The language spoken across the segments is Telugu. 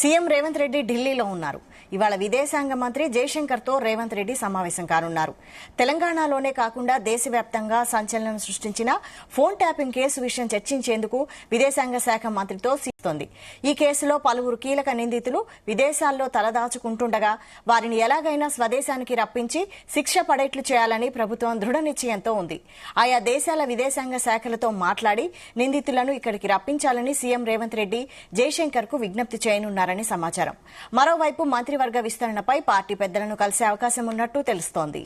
సీఎం రేవంత్ రెడ్డి ఢిల్లీలో ఉన్నారు. ఇవాళ విదేశాంగ మంత్రి జయశంకర్తో రేవంత్ రెడ్డి సమావేశం కానున్నారు. తెలంగాణలోనే కాకుండా దేశవ్యాప్తంగా సంచలనం సృష్టించిన ఫోన్ ట్యాపింగ్ కేసు విషయం చర్చించేందుకు విదేశాంగ శాఖ మంత్రితో సిస్తోంది. ఈ కేసులో పలువురు కీలక నిందితులు విదేశాల్లో తలదాచుకుంటుండగా వారిని ఎలాగైనా స్వదేశానికి రప్పించి శిక్ష పడేట్లు చేయాలని ప్రభుత్వం దృఢ నిశ్చయంతో ఉంది. ఆయా దేశాల విదేశాంగ శాఖలతో మాట్లాడి నిందితులను ఇక్కడికి రప్పించాలని సీఎం రేవంత్ రెడ్డి జయశంకర్ కు విజ్ఞప్తి చేయనున్నారని సమాచారం. మరోవైపు మంత్రివర్గ విస్తరణపై పార్టీ పెద్దలను కలిసే అవకాశం ఉన్నట్టు తెలుస్తోంది.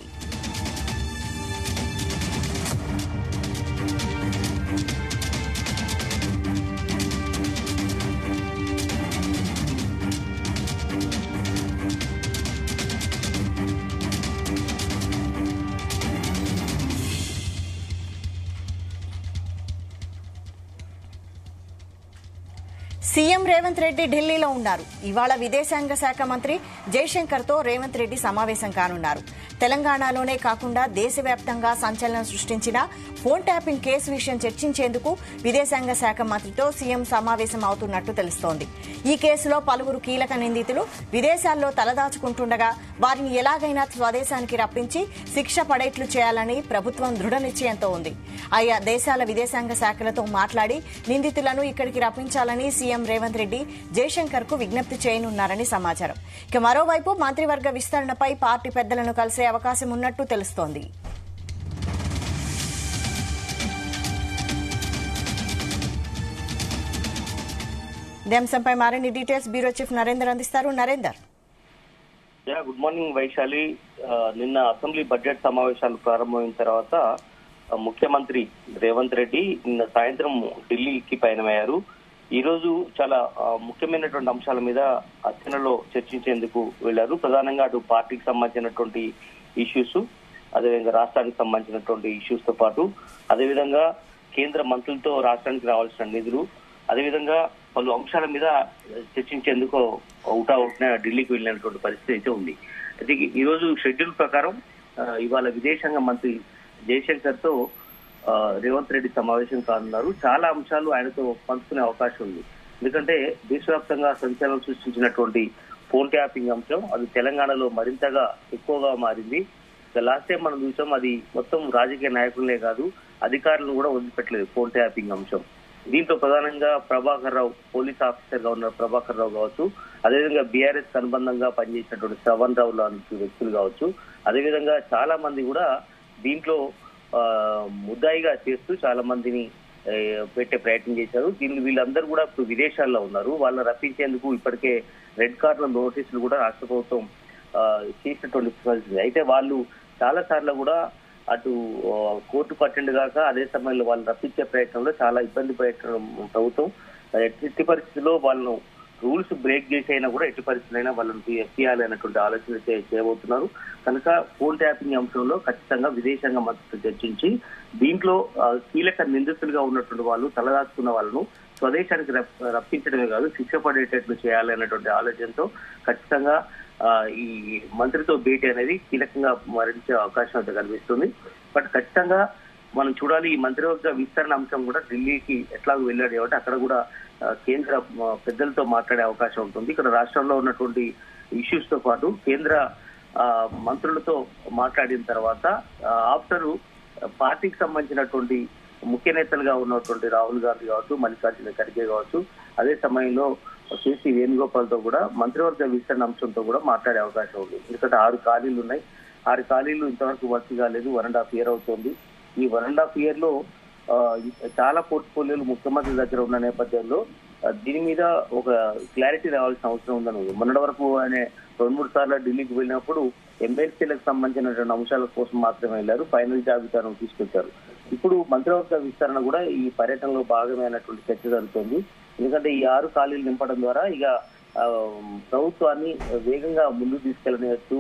సీఎం రేవంత్ రెడ్డి ఢిల్లీలో ఉన్నారు. ఇవాళ విదేశాంగ శాఖ మంత్రి జయశంకర్తో రేవంత్ రెడ్డి సమావేశం కానున్నారు. తెలంగాణలోనే కాకుండా దేశవ్యాప్తంగా సంచలనం సృష్టించిన ఫోన్ ట్యాపింగ్ కేసు విషయం చర్చించేందుకు విదేశాంగ శాఖ మంత్రితో సీఎం సమావేశం అవుతున్నట్టు తెలుస్తోంది. ఈ కేసులో పలువురు కీలక నిందితులు విదేశాల్లో తలదాచుకుంటుండగా వారిని ఎలాగైనా స్వదేశానికి రప్పించి శిక్ష పడేట్లు చేయాలని ప్రభుత్వం దృఢ నిశ్చయంతో ఉంది. ఆయా దేశాల విదేశాంగ శాఖలతో మాట్లాడి నిందితులను ఇక్కడికి రప్పించాలని సీఎం రేవంత్ రెడ్డి జయశంకర్ కు విజ్ఞప్తి చేయనున్నారని సమాచారం. ఇక మరోవైపు మంత్రివర్గ విస్తరణపై పార్టీ పెద్దలను కలిసే అవకాశం ఉన్నట్టు తెలుస్తోంది. ఈ అంశంపై మరిన్ని డీటెయిల్స్ బ్యూరో చీఫ్ నరేందర్ అందిస్తారు. నరేందర్. Good morning Vaishali. నిన్న అసెంబ్లీ బడ్జెట్ సమావేశాలు ప్రారంభమైన తర్వాత ముఖ్యమంత్రి రేవంత్ రెడ్డి నిన్న సాయంత్రం ఢిల్లీకి పయనమయ్యారు. ఈ రోజు చాలా ముఖ్యమైనటువంటి అంశాల మీద అసెంబ్లీలో చర్చించేందుకు వెళ్లారు. ప్రధానంగా అటు పార్టీకి సంబంధించినటువంటి ఇష్యూస్, అదేవిధంగా రాష్ట్రానికి సంబంధించినటువంటి ఇష్యూస్ తో పాటు అదేవిధంగా కేంద్ర మంత్రులతో రాష్ట్రానికి రావాల్సిన నిధులు, అదేవిధంగా పలు అంశాల మీద చర్చించేందుకు అవుట్న ఢిల్లీకి వెళ్ళినటువంటి పరిస్థితి అయితే ఉంది. అయితే ఈ రోజు షెడ్యూల్ ప్రకారం ఇవాళ విదేశాంగ మంత్రి జయశంకర్ తో రేవంత్ రెడ్డి సమావేశం కానున్నారు. చాలా అంశాలు ఆయనతో పంచుకునే అవకాశం ఉంది. ఎందుకంటే దేశవ్యాప్తంగా సంచలనం సృష్టించినటువంటి ఫోన్ ట్యాపింగ్ అంశం అది తెలంగాణలో మరింతగా ఎక్కువగా మారింది. లాస్ట్ టైం మనం చూసాం, అది మొత్తం రాజకీయ నాయకులనే కాదు అధికారులను కూడా వదిలిపెట్టలేదు ఫోన్ ట్యాపింగ్ అంశం. దీంట్లో ప్రధానంగా ప్రభాకర్ రావు, పోలీస్ ఆఫీసర్ గా ఉన్న ప్రభాకర్ రావు కావచ్చు, అదేవిధంగా బీఆర్ఎస్ అనుబంధంగా పనిచేసినటువంటి శ్రవణ్ రావు లాంటి వ్యక్తులు కావచ్చు, అదేవిధంగా చాలా మంది కూడా దీంట్లో ముద్దాయిగా చేస్తూ చాలా మందిని పెట్టే ప్రయత్నం చేశారు. వీళ్ళందరూ కూడా ఇప్పుడు విదేశాల్లో ఉన్నారు. వాళ్ళని రప్పించేందుకు ఇప్పటికే రెడ్ కార్నర్ నోటీసులు కూడా రాష్ట్ర ప్రభుత్వం చేసినటువంటి పరిస్థితి. అయితే వాళ్ళు చాలా సార్లు కూడా అటు కోర్టు పట్టండి కాక అదే సమయంలో వాళ్ళని రప్పించే ప్రయత్నంలో చాలా ఇబ్బంది పడటం ప్రభుత్వం ఎట్టి పరిస్థితుల్లో వాళ్ళను రూల్స్ బ్రేక్ చేసైనా కూడా ఎట్టి పరిస్థితులైనా వాళ్ళని తీయాలి అన్నటువంటి ఆలోచన చేయబోతున్నారు. కనుక ఫోన్ ట్యాపింగ్ అంశంలో ఖచ్చితంగా విదేశాంగ మంత్రితో చర్చించి దీంట్లో కీలక నిందితులుగా ఉన్నటువంటి వాళ్ళు తలదాచుకున్న వాళ్ళను స్వదేశానికి రప్పించడమే కాదు శిక్ష పడేటట్లు చేయాలి అన్నటువంటి ఆలోచనతో ఖచ్చితంగా ఈ మంత్రితో భేటీ అనేది కీలకంగా మరించే అవకాశం అయితే కనిపిస్తుంది. బట్ ఖచ్చితంగా మనం చూడాలి, ఈ మంత్రివర్గ విస్తరణ అంశం కూడా ఢిల్లీకి ఎట్లాగో వెళ్ళాడు కాబట్టి అక్కడ కూడా కేంద్ర పెద్దలతో మాట్లాడే అవకాశం ఉంటుంది. ఇక్కడ రాష్ట్రంలో ఉన్నటువంటి ఇష్యూస్ తో పాటు కేంద్ర మంత్రులతో మాట్లాడిన తర్వాత ఆఫ్టర్ పార్టీకి సంబంధించినటువంటి ముఖ్య నేతలుగా ఉన్నటువంటి రాహుల్ గాంధీ కావచ్చు, మల్లికార్జున ఖర్గే కావచ్చు, అదే సమయంలో కేసీ వేణుగోపాల్ తో కూడా మంత్రివర్గ విస్తరణ అంశంతో కూడా మాట్లాడే అవకాశం ఉంది. ఎందుకంటే 6 ఖాళీలు ఉన్నాయి. 6 ఖాళీలు ఇంతవరకు భర్తీ కాలేదు. 1.5 year అవుతుంది. ఈ 1.5 year లో చాలా పోర్ట్ఫోలియోలు ముఖ్యమంత్రి దగ్గర ఉన్న నేపథ్యంలో దీని మీద ఒక క్లారిటీ రావాల్సిన అవసరం ఉందని. మొన్నటి వరకు ఆయన 2-3 సార్లు ఢిల్లీకి వెళ్ళినప్పుడు ఎమ్మెల్సీలకు సంబంధించినటువంటి అంశాల కోసం మాత్రమే వెళ్లారు. ఫైనల్ జాబితాను తీసుకొచ్చారు. ఇప్పుడు మంత్రివర్గ విస్తరణ కూడా ఈ పర్యటనలో భాగమైనటువంటి చర్చ జరుగుతుంది. ఎందుకంటే ఈ 6 ఖాళీలు నింపడం ద్వారా ఇక ప్రభుత్వాన్ని వేగంగా ముందుకు తీసుకెళ్లనేయచ్చు,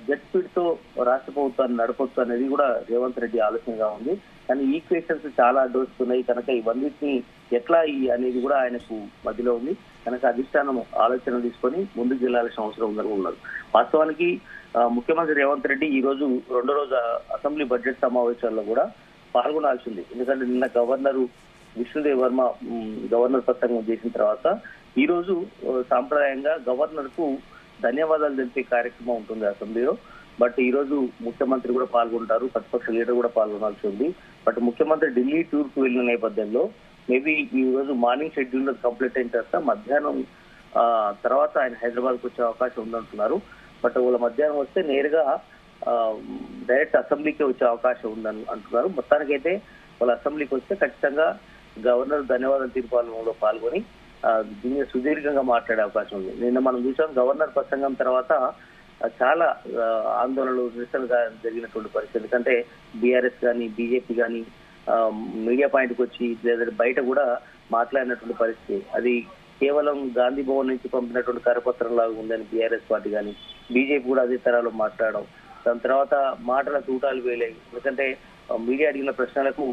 జెట్ స్పీడ్ తో రాష్ట్ర ప్రభుత్వాన్ని నడపొచ్చు అనేది కూడా రేవంత్ రెడ్డి ఆలోచనగా ఉంది. కానీ ఈక్వేషన్స్ చాలా అడ్డొస్తున్నాయి కనుక ఇవన్నిటిని ఎట్లా అనేది కూడా ఆయనకు మధ్యలో ఉంది. కనుక అధిష్టానం ఆలోచన తీసుకొని ముందుకు వెళ్లాల్సిన అవసరం ఉందని ఉన్నారు. వాస్తవానికి ముఖ్యమంత్రి రేవంత్ రెడ్డి ఈ రోజు 2వ రోజు అసెంబ్లీ బడ్జెట్ సమావేశాల్లో కూడా పాల్గొనాల్సింది. ఎందుకంటే నిన్న గవర్నరు విష్ణుదేవ్ వర్మ గవర్నర్ ప్రసంగం చేసిన తర్వాత ఈ రోజు సాంప్రదాయంగా గవర్నర్ కు ధన్యవాదాలు తెలిపే కార్యక్రమం ఉంటుంది అసెంబ్లీలో. బట్ ఈ రోజు ముఖ్యమంత్రి కూడా పాల్గొంటారు, ప్రతిపక్ష లీడర్ కూడా పాల్గొనాల్సి ఉంది. బట్ ముఖ్యమంత్రి ఢిల్లీ టూర్ కు వెళ్లిన నేపథ్యంలో మేబీ ఈ రోజు మార్నింగ్ షెడ్యూల్ కంప్లీట్ అయిన తర్వాత మధ్యాహ్నం తర్వాత ఆయన హైదరాబాద్ కు వచ్చే అవకాశం ఉందంటున్నారు. బట్ వాళ్ళ మధ్యాహ్నం వస్తే నేరుగా డైరెక్ట్ అసెంబ్లీకి వచ్చే అవకాశం ఉందని అంటున్నారు. మొత్తానికైతే వాళ్ళ అసెంబ్లీకి వస్తే ఖచ్చితంగా గవర్నర్ ధన్యవాదాలు తీర్మానంలో పాల్గొని దీన్ని సుదీర్ఘంగా మాట్లాడే అవకాశం ఉంది. నిన్న మనం చూసాం గవర్నర్ ప్రసంగం తర్వాత చాలా ఆందోళనలు నిరసనగా జరిగినటువంటి పరిస్థితి. ఎందుకంటే బీఆర్ఎస్ కానీ బీజేపీ కానీ మీడియా పాయింట్కి వచ్చి లేదా బయట కూడా మాట్లాడినటువంటి పరిస్థితి. అది కేవలం గాంధీ భవన్ నుంచి పంపినటువంటి కరపత్రం లాగా ఉందని బీఆర్ఎస్ పార్టీ కానీ బీజేపీ కూడా అదే తరాలో మాట్లాడడం. దాని తర్వాత మాటల తూటాలు వేలాయి. ఎందుకంటే మీడియా అడిగిన ప్రశ్నలకు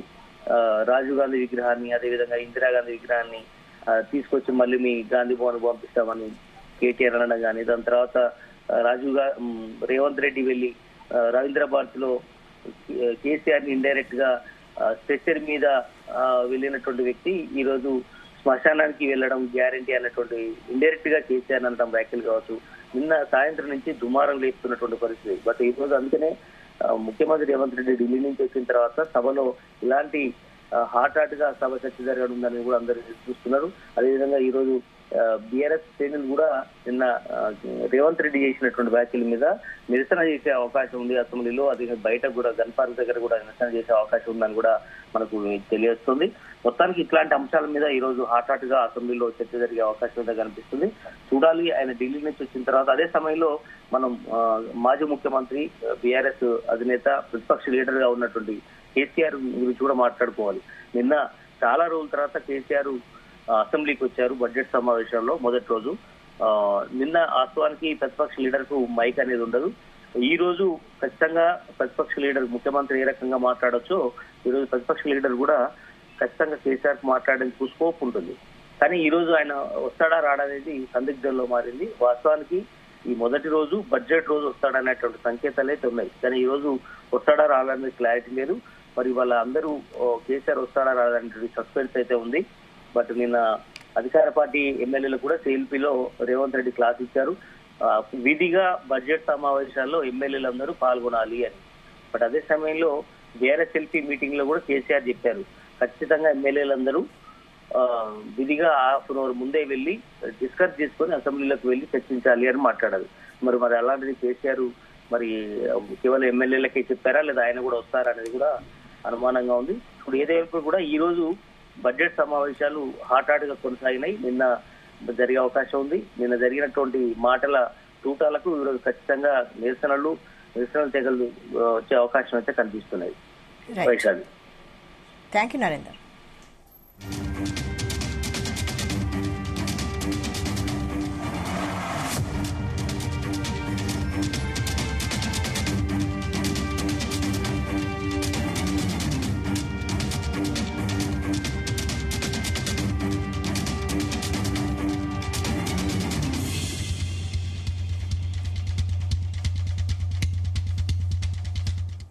రాజీవ్ గాంధీ విగ్రహాన్ని అదేవిధంగా ఇందిరాగాంధీ విగ్రహాన్ని తీసుకొచ్చి మళ్ళీ మీ గాంధీ భవన్ పంపిస్తామని కేటీఆర్ అనడం కానీ, దాని తర్వాత రేవంత్ రెడ్డి వెళ్లి రవీంద్ర భారత్ లో కేసీఆర్ ని ఇండైరెక్ట్ గా స్ట్రెచర్ మీద వెళ్ళినటువంటి వ్యక్తి ఈ రోజు శ్మశానానికి వెళ్లడం గ్యారంటీ అన్నటువంటి ఇండైరెక్ట్ గా కేసీఆర్ అనడం వ్యాఖ్యలు కావచ్చు. నిన్న సాయంత్రం నుంచి దుమారం లేపుతున్నటువంటి పరిస్థితి. బట్ ఈ రోజు అందుకనే ముఖ్యమంత్రి రేవంత్ రెడ్డి ఢిల్లీ నుంచి వచ్చిన తర్వాత సభలో ఇలాంటి హాట్ గా సభ చర్చ జరగనుందని కూడా అందరూ చూస్తున్నారు. అదేవిధంగా ఈ రోజు బీఆర్ఎస్ శ్రేణులు కూడా నిన్న రేవంత్ రెడ్డి చేసినటువంటి వ్యాఖ్యల మీద నిరసన చేసే అవకాశం ఉంది అసెంబ్లీలో. అది బయట కూడా గన్ పార్క్ దగ్గర కూడా నిరసన చేసే అవకాశం ఉందని కూడా మనకు తెలియజేస్తుంది. మొత్తానికి ఇట్లాంటి అంశాల మీద ఈ రోజు హాట్ గా అసెంబ్లీలో చర్చ జరిగే అవకాశం ఉందని కనిపిస్తుంది. చూడాలి ఆయన ఢిల్లీ నుంచి వచ్చిన తర్వాత. అదే సమయంలో మనం మాజీ ముఖ్యమంత్రి బీఆర్ఎస్ అధినేత ప్రతిపక్ష లీడర్ గా ఉన్నటువంటి కేసీఆర్ గురించి కూడా మాట్లాడుకోవాలి. నిన్న చాలా రోజుల తర్వాత కేసీఆర్ అసెంబ్లీకి వచ్చారు బడ్జెట్ సమావేశాల్లో మొదటి రోజు. నిన్న వాస్తవానికి ప్రతిపక్ష లీడర్ కు మైక్ అనేది ఉండదు. ఈ రోజు ఖచ్చితంగా ప్రతిపక్ష లీడర్ ముఖ్యమంత్రి ఏ రకంగా మాట్లాడొచ్చో ఈ రోజు ప్రతిపక్ష లీడర్ కూడా ఖచ్చితంగా కేసీఆర్ కు మాట్లాడేందుకు స్కోప్ ఉంటుంది. కానీ ఈ రోజు ఆయన వస్తాడా రాడనేది సందిగ్ధంలో మారింది. వాస్తవానికి ఈ మొదటి రోజు బడ్జెట్ రోజు వస్తాడనేటువంటి సంకేతాలు అయితే ఉన్నాయి. కానీ ఈ రోజు వస్తాడా రాడనేది క్లారిటీ లేదు. మరి వాళ్ళ అందరూ కేసీఆర్ వస్తాడా రాదనేటువంటి సస్పెన్స్ అయితే ఉంది. బట్ నిన్న అధికార పార్టీ ఎమ్మెల్యేలు కూడా సిఎల్పీలో రేవంత్ రెడ్డి క్లాస్ ఇచ్చారు. విధిగా బడ్జెట్ సమావేశాల్లో ఎమ్మెల్యేలందరూ పాల్గొనాలి అని. బట్ అదే సమయంలో బీఆర్ఎస్ఎల్పీ మీటింగ్ లో కూడా కేసీఆర్ చెప్పారు ఖచ్చితంగా ఎమ్మెల్యేలందరూ విధిగా హాఫ్ అన్ అవర్ ముందే వెళ్లి డిస్కస్ చేసుకుని అసెంబ్లీలోకి వెళ్లి చర్చించాలి అని మాట్లాడారు. మరి అలాంటిది కేసీఆర్ మరి కేవలం ఎమ్మెల్యేలకే చెప్పారా లేదా ఆయన కూడా వస్తారా అనేది కూడా అనుమానంగా ఉంది. ఇప్పుడు ఏదైనా కూడా ఈ రోజు బడ్జెట్ సమావేశాలు హాట్ గా కొనసాగినాయి. నిన్న జరిగే అవకాశం ఉంది. నిన్న జరిగినటువంటి మాటల తూటాలకు ఈరోజు ఖచ్చితంగా నిరసనలు తెగలు వచ్చే అవకాశం అయితే కనిపిస్తున్నాయి. వైశాలి. Thank you Narender.